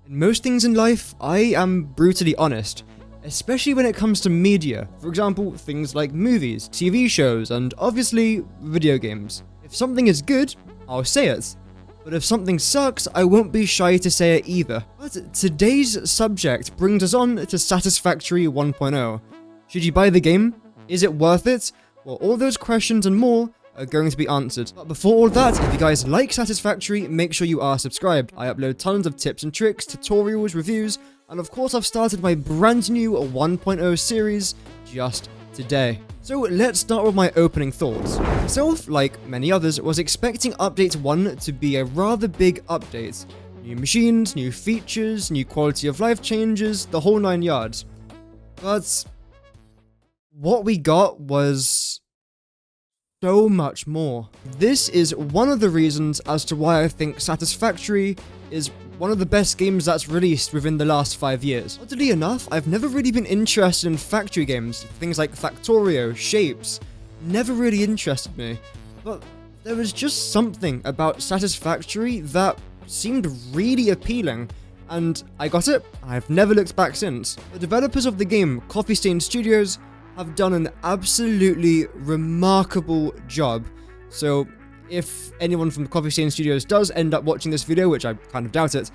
In most things in life, I am brutally honest, especially when it comes to media. For example, things like movies, TV shows, and obviously video games. If something is good, I'll say it. But if something sucks, I won't be shy to say it either. But today's subject brings us on to Satisfactory 1.0. Should you buy the game? Is it worth it? Well, all those questions and more are going to be answered. But before all that, if you guys like Satisfactory, make sure you are subscribed. I upload tons of tips and tricks, tutorials, reviews, and of course I've started my brand new 1.0 series just today. So let's start with my opening thoughts. Myself, like many others, was expecting Update 1 to be a rather big update. New machines, new features, new quality of life changes, the whole 9 yards. But what we got was so much more. This is one of the reasons as to why I think Satisfactory is one of the best games that's released within the last 5 years. Oddly enough, I've never really been interested in factory games. Things like Factorio, Shapes, never really interested me. But there was just something about Satisfactory that seemed really appealing. And I got it, and I've never looked back since. The developers of the game, Coffee Stain Studios, have done an absolutely remarkable job. So if anyone from Coffee Stain Studios does end up watching this video, which I kind of doubt it,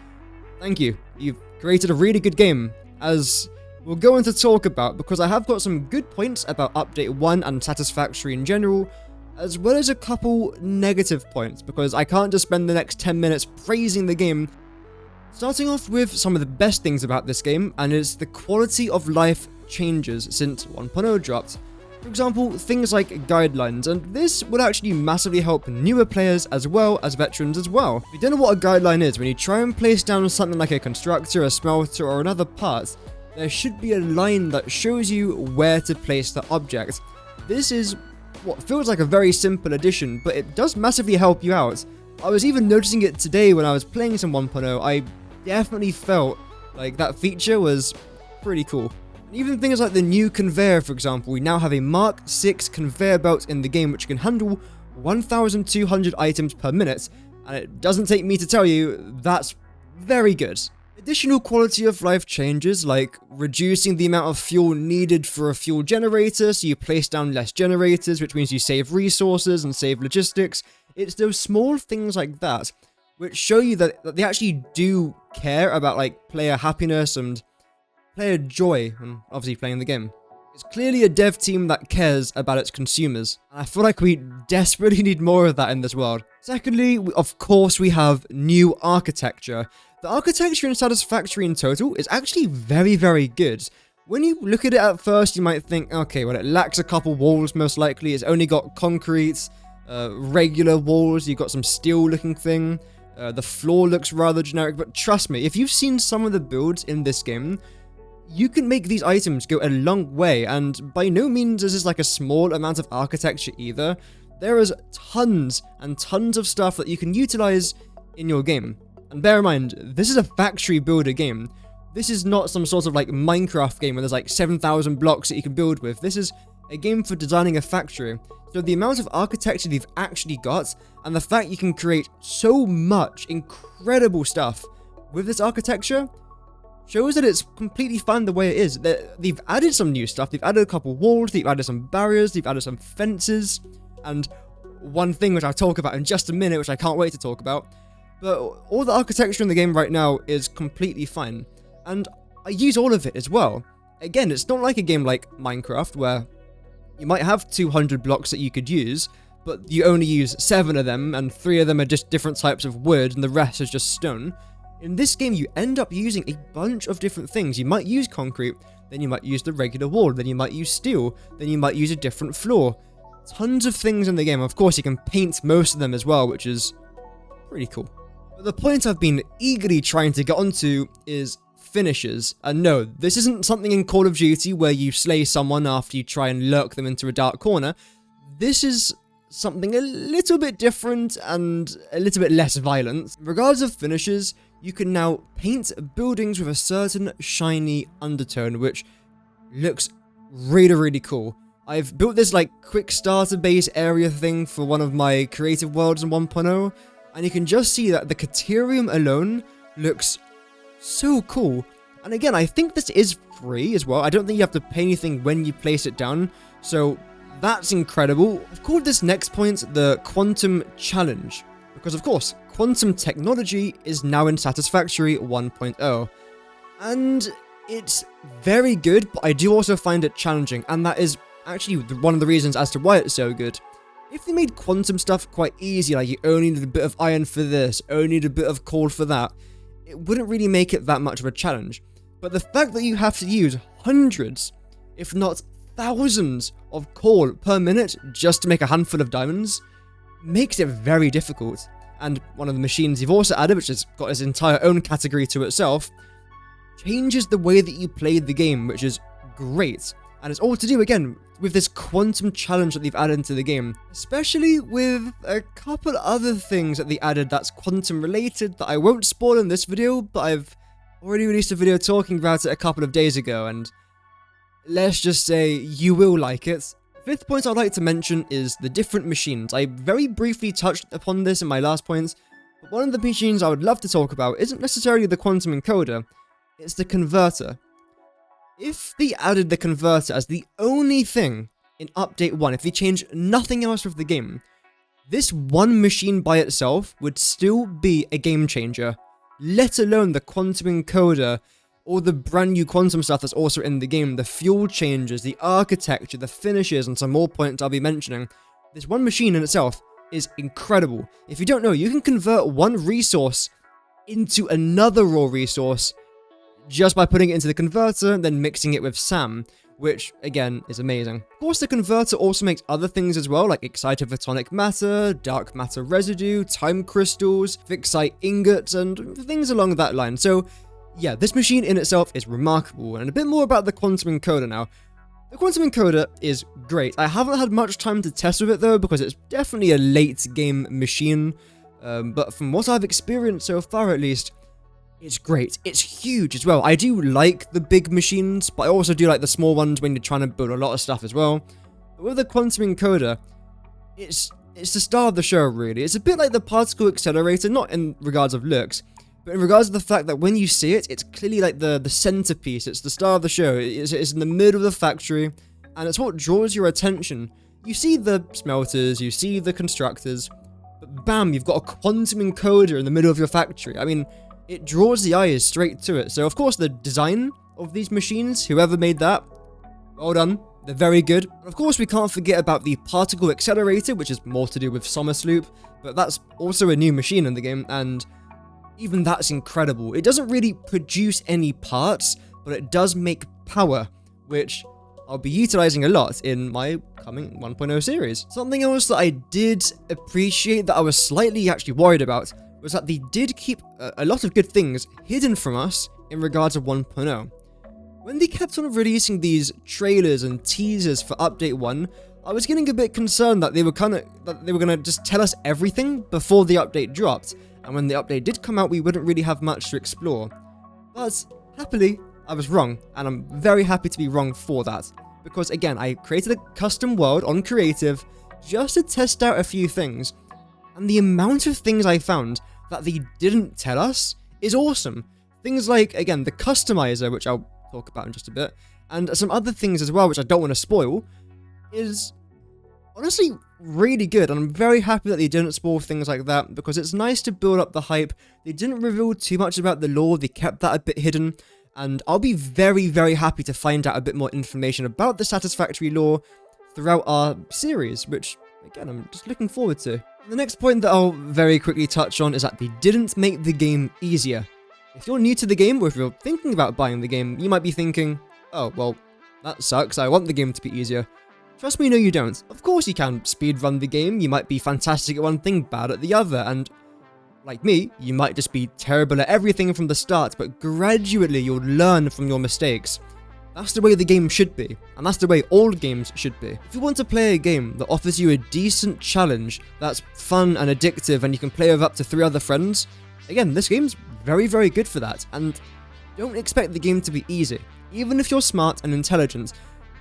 thank you. You've created a really good game, as we'll go into talk about, because I have got some good points about Update 1 and Satisfactory in general, as well as a couple negative points, because I can't just spend the next 10 minutes praising the game. Starting off with some of the best things about this game, and it's the quality of life changes since 1.0 dropped. For example, things like guidelines, and this would actually massively help newer players as well as veterans as well. If you don't know what a guideline is, when you try and place down something like a constructor, a smelter, or another part, there should be a line that shows you where to place the object. This is what feels like a very simple addition, but it does massively help you out. I was even noticing it today when I was playing some 1.0, I definitely felt like that feature was pretty cool. Even things like the new conveyor, for example, we now have a Mark 6 conveyor belt in the game which can handle 1,200 items per minute, and it doesn't take me to tell you, that's very good. Additional quality of life changes, like reducing the amount of fuel needed for a fuel generator, so you place down less generators, which means you save resources and save logistics. It's those small things like that which show you that they actually do care about like player happiness and player joy, and obviously playing the game. It's clearly a dev team that cares about its consumers, and I feel like we desperately need more of that in this world. Secondly, of course, we have new architecture. The architecture in Satisfactory in total is actually very, very good. When you look at it at first, you might think, okay, well, it lacks a couple walls, most likely. It's only got concrete, regular walls, you've got some steel-looking thing. The floor looks rather generic, but trust me, if you've seen some of the builds in this game, you can make these items go a long way, and by no means is this like a small amount of architecture either. There is tons and tons of stuff that you can utilize in your game. And bear in mind, this is a factory builder game. This is not some sort of like Minecraft game where there's like 7,000 blocks that you can build with. This is a game for designing a factory. So the amount of architecture they've actually got, and the fact you can create so much incredible stuff with this architecture, shows that it's completely fine the way it is. They've added some new stuff. They've added a couple walls, they've added some barriers, they've added some fences, and one thing which I'll talk about in just a minute, which I can't wait to talk about. But all the architecture in the game right now is completely fine, and I use all of it as well. Again, it's not like a game like Minecraft, where you might have 200 blocks that you could use, but you only use 7 of them, and 3 of them are just different types of wood, and the rest is just stone. In this game, you end up using a bunch of different things. You might use concrete, then you might use the regular wall, then you might use steel, then you might use a different floor. Tons of things in the game. Of course, you can paint most of them as well, which is pretty cool. But the point I've been eagerly trying to get onto is finishes. And no, this isn't something in Call of Duty where you slay someone after you try and lurk them into a dark corner. This is something a little bit different and a little bit less violent. In regards of finishes, you can now paint buildings with a certain shiny undertone, which looks really, really cool. I've built this like quick starter base area thing for one of my creative worlds in 1.0, and you can just see that the Caterium alone looks so cool. And again, I think this is free as well. I don't think you have to pay anything when you place it down, so that's incredible. I've called this next point the Quantum Challenge, because of course, quantum technology is now in Satisfactory 1.0. And it's very good, but I do also find it challenging, and that is actually one of the reasons as to why it's so good. If they made quantum stuff quite easy, like you only need a bit of iron for this, only need a bit of coal for that, it wouldn't really make it that much of a challenge. But the fact that you have to use hundreds, if not thousands, of coal per minute just to make a handful of diamonds, makes it very difficult. And one of the machines you've also added, which has got its entire own category to itself, changes the way that you play the game, which is great. And it's all to do, again, with this quantum challenge that they've added into the game. Especially with a couple other things that they added that's quantum related that I won't spoil in this video, but I've already released a video talking about it a couple of days ago, and let's just say you will like it. Fifth point I'd like to mention is the different machines. I very briefly touched upon this in my last points, but one of the machines I would love to talk about isn't necessarily the quantum encoder, it's the converter. If they added the converter as the only thing in Update 1, if they changed nothing else with the game, this one machine by itself would still be a game changer, let alone the quantum encoder, or the brand new quantum stuff that's also in the game, the fuel changes, the architecture, the finishes, and some more points I'll be mentioning. This one machine in itself is incredible. If you don't know, you can convert one resource into another raw resource just by putting it into the converter and then mixing it with SAM, which, again, is amazing. Of course, the converter also makes other things as well, like excitophotonic matter, dark matter residue, time crystals, fixite ingots, and things along that line. So, yeah, this machine in itself is remarkable. And a bit more about the quantum encoder now. The quantum encoder is great. I haven't had much time to test with it, though, because it's definitely a late-game machine. But from what I've experienced so far, at least, it's great. It's huge as well. I do like the big machines, but I also do like the small ones when you're trying to build a lot of stuff as well. But with the quantum encoder, it's the star of the show, really. It's a bit like the particle accelerator, not in regards of looks, but in regards to the fact that when you see it, it's clearly like the centerpiece. It's the star of the show. It's in the middle of the factory, and it's what draws your attention. You see the smelters, you see the constructors, but bam, you've got a quantum encoder in the middle of your factory. I mean, it draws the eyes straight to it. So, of course, the design of these machines, whoever made that, well done. They're very good. Of course, we can't forget about the particle accelerator, which is more to do with Somersloop, but that's also a new machine in the game, and even that's incredible. It doesn't really produce any parts, but it does make power, which I'll be utilizing a lot in my coming 1.0 series. Something else that I did appreciate that I was slightly actually worried about was that they did keep a lot of good things hidden from us in regards to 1.0. When they kept on releasing these trailers and teasers for Update 1, I was getting a bit concerned that they were gonna just tell us everything before the update dropped, and when the update did come out, we wouldn't really have much to explore. But happily, I was wrong, and I'm very happy to be wrong for that, because again, I created a custom world on Creative just to test out a few things, and the amount of things I found that they didn't tell us is awesome. Things like, again, the customizer, which I'll talk about in just a bit, and some other things as well, which I don't want to spoil, is honestly really good, and I'm very happy that they didn't spoil things like that, because it's nice to build up the hype. They didn't reveal too much about the lore, they kept that a bit hidden, and I'll be very, very happy to find out a bit more information about the Satisfactory lore throughout our series, which, again, I'm just looking forward to. The next point that I'll very quickly touch on is that they didn't make the game easier. If you're new to the game, or if you're thinking about buying the game, you might be thinking, oh, well, that sucks, I want the game to be easier. Trust me, no you don't. Of course you can speedrun the game, you might be fantastic at one thing, bad at the other, and like me, you might just be terrible at everything from the start, but gradually you'll learn from your mistakes. That's the way the game should be, and that's the way all games should be. If you want to play a game that offers you a decent challenge, that's fun and addictive, and you can play with up to 3 other friends, again, this game's very, very good for that, and don't expect the game to be easy. Even if you're smart and intelligent,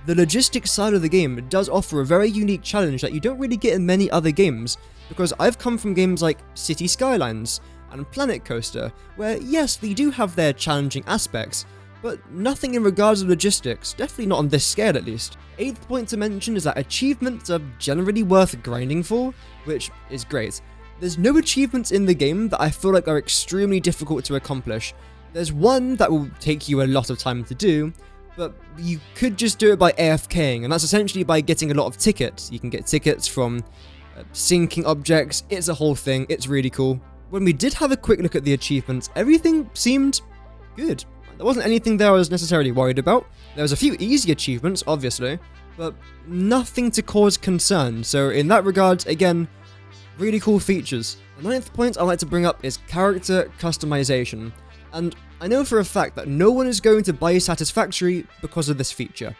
the logistics side of the game does offer a very unique challenge that you don't really get in many other games, because I've come from games like City Skylines, and Planet Coaster, where yes, they do have their challenging aspects, but nothing in regards to logistics, definitely not on this scale at least. 8th point to mention is that achievements are generally worth grinding for, which is great. There's no achievements in the game that I feel like are extremely difficult to accomplish. There's one that will take you a lot of time to do, but you could just do it by AFKing, and that's essentially by getting a lot of tickets. You can get tickets from sinking objects, it's a whole thing, it's really cool. When we did have a quick look at the achievements, everything seemed good. There wasn't anything there I was necessarily worried about. There was a few easy achievements, obviously, but nothing to cause concern. So in that regard, again, really cool features. The 9th point I'd like to bring up is character customization. And I know for a fact that no one is going to buy Satisfactory because of this feature.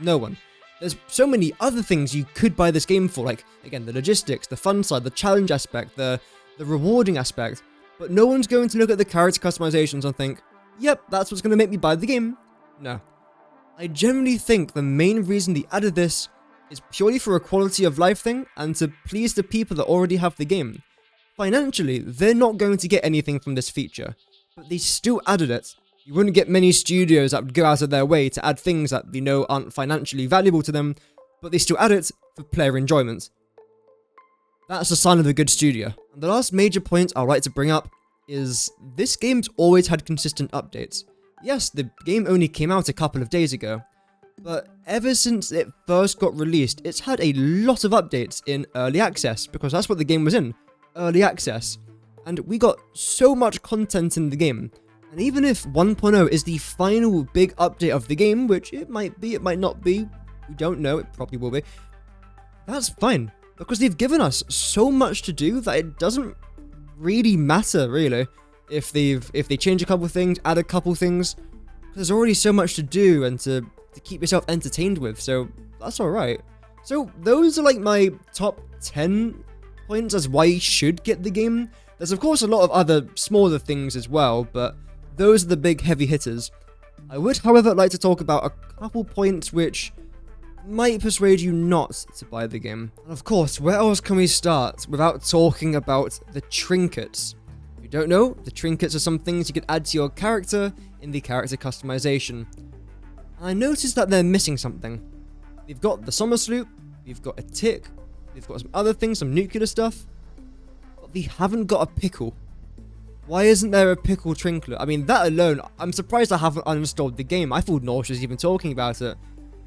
No one. There's so many other things you could buy this game for, like, again, the logistics, the fun side, the challenge aspect, the rewarding aspect, but no one's going to look at the character customizations and think, yep, that's what's going to make me buy the game. No. I generally think the main reason they added this is purely for a quality of life thing and to please the people that already have the game. Financially, they're not going to get anything from this feature, but they still added it. You wouldn't get many studios that would go out of their way to add things that they know aren't financially valuable to them, but they still add it for player enjoyment. That's a sign of a good studio. And the last major point I'd like to bring up is this game's always had consistent updates. Yes, the game only came out a couple of days ago, but ever since it first got released, it's had a lot of updates in early access, because that's what the game was in, early access. And we got so much content in the game. And even if 1.0 is the final big update of the game, which it might be, it might not be, we don't know, it probably will be, that's fine, because they've given us so much to do that it doesn't really matter, really, if they change a couple things, add a couple things, because there's already so much to do and to keep yourself entertained with, so that's alright. So those are like my top 10 points as why you should get the game. There's of course a lot of other smaller things as well, but those are the big heavy hitters. I would, however, like to talk about a couple points which might persuade you not to buy the game. And of course, where else can we start without talking about the trinkets? If you don't know, the trinkets are some things you can add to your character in the character customization. And I noticed that they're missing something. They've got the summer sloop, they've got a tick, they've got some other things, some nuclear stuff, but they haven't got a pickle. Why isn't there a pickle trinket? I mean, that alone, I'm surprised I haven't uninstalled the game. I feel nauseous even talking about it.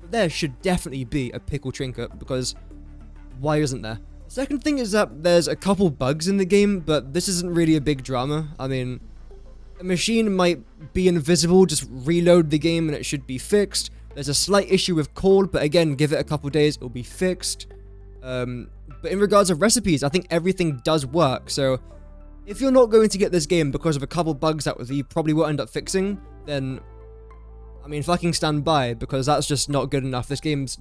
But there should definitely be a pickle trinket, because why isn't there? The second thing is that there's a couple bugs in the game, but this isn't really a big drama. I mean, a machine might be invisible, just reload the game and it should be fixed. There's a slight issue with call, but again, give it a couple days, it'll be fixed. But in regards of recipes, I think everything does work, so if you're not going to get this game because of a couple bugs that you probably will end up fixing, then, I mean, fucking stand by, because that's just not good enough. This game's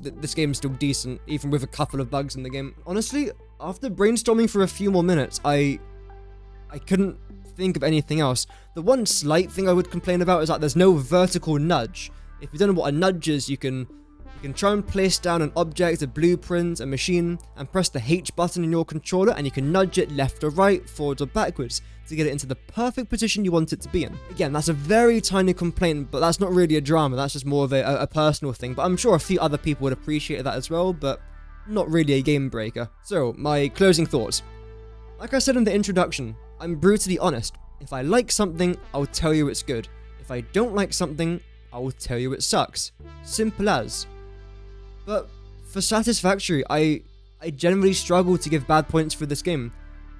still decent, even with a couple of bugs in the game. Honestly, after brainstorming for a few more minutes, I couldn't think of anything else. The one slight thing I would complain about is that there's no vertical nudge. If you don't know what a nudge is, you can try and place down an object, a blueprint, a machine, and press the H button in your controller, and you can nudge it left or right, forwards or backwards, to get it into the perfect position you want it to be in. Again, that's a very tiny complaint, but that's not really a drama, that's just more of a personal thing, but I'm sure a few other people would appreciate that as well, but not really a game breaker. So, my closing thoughts. Like I said in the introduction, I'm brutally honest. If I like something, I'll tell you it's good. If I don't like something, I will tell you it sucks. Simple as. But for Satisfactory, I generally struggle to give bad points for this game.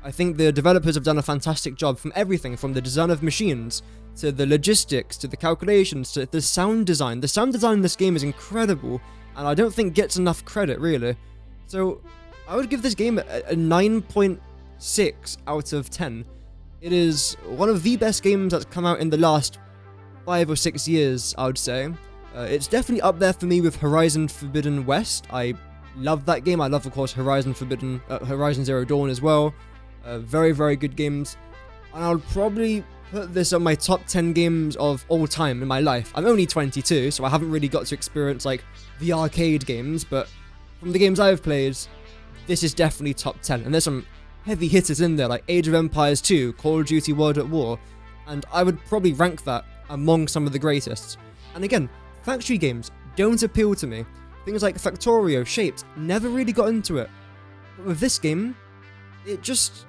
I think the developers have done a fantastic job from everything from the design of machines, to the logistics, to the calculations, to the sound design. The sound design in this game is incredible, and I don't think gets enough credit, really. So, I would give this game a 9.6 out of 10. It is one of the best games that's come out in the last 5 or 6 years, I would say. It's definitely up there for me with Horizon Forbidden West. I love that game. I love, of course, Horizon Zero Dawn as well. Very, very good games. And I'll probably put this on my top 10 games of all time in my life. I'm only 22, so I haven't really got to experience, like, the arcade games, but from the games I've played, this is definitely top 10. And there's some heavy hitters in there like Age of Empires 2, Call of Duty World at War, and I would probably rank that among some of the greatest. And again, factory games don't appeal to me. Things like Factorio, Shaped, never really got into it. But with this game, it's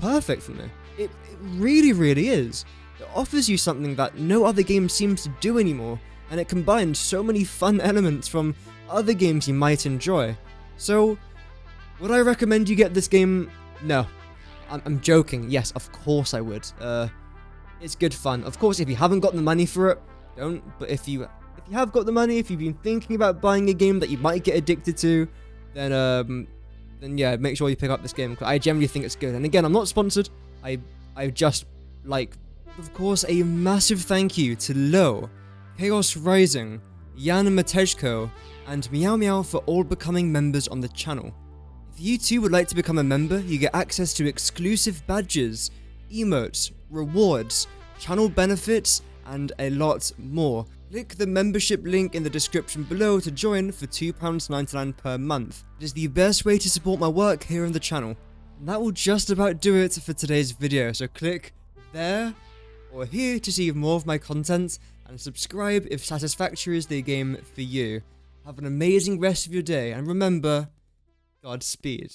perfect for me. It really, really is. It offers you something that no other game seems to do anymore, and it combines so many fun elements from other games you might enjoy. So, would I recommend you get this game? No. I'm joking. Yes, of course I would. It's good fun. Of course, if you haven't got the money for it, don't. But if you have got the money, if you've been thinking about buying a game that you might get addicted to, then yeah, make sure you pick up this game, because I generally think it's good. And again, I'm not sponsored. I just, like, of course, a massive thank you to Lo, Chaos Rising, Jan Matejko, and Meow Meow for all becoming members on the channel. If you too would like to become a member, you get access to exclusive badges, emotes, rewards, channel benefits, and a lot more. Click the membership link in the description below to join for £2.99 per month. It is the best way to support my work here on the channel. And that will just about do it for today's video, so click there or here to see more of my content, and subscribe if Satisfactory is the game for you. Have an amazing rest of your day, and remember, Godspeed.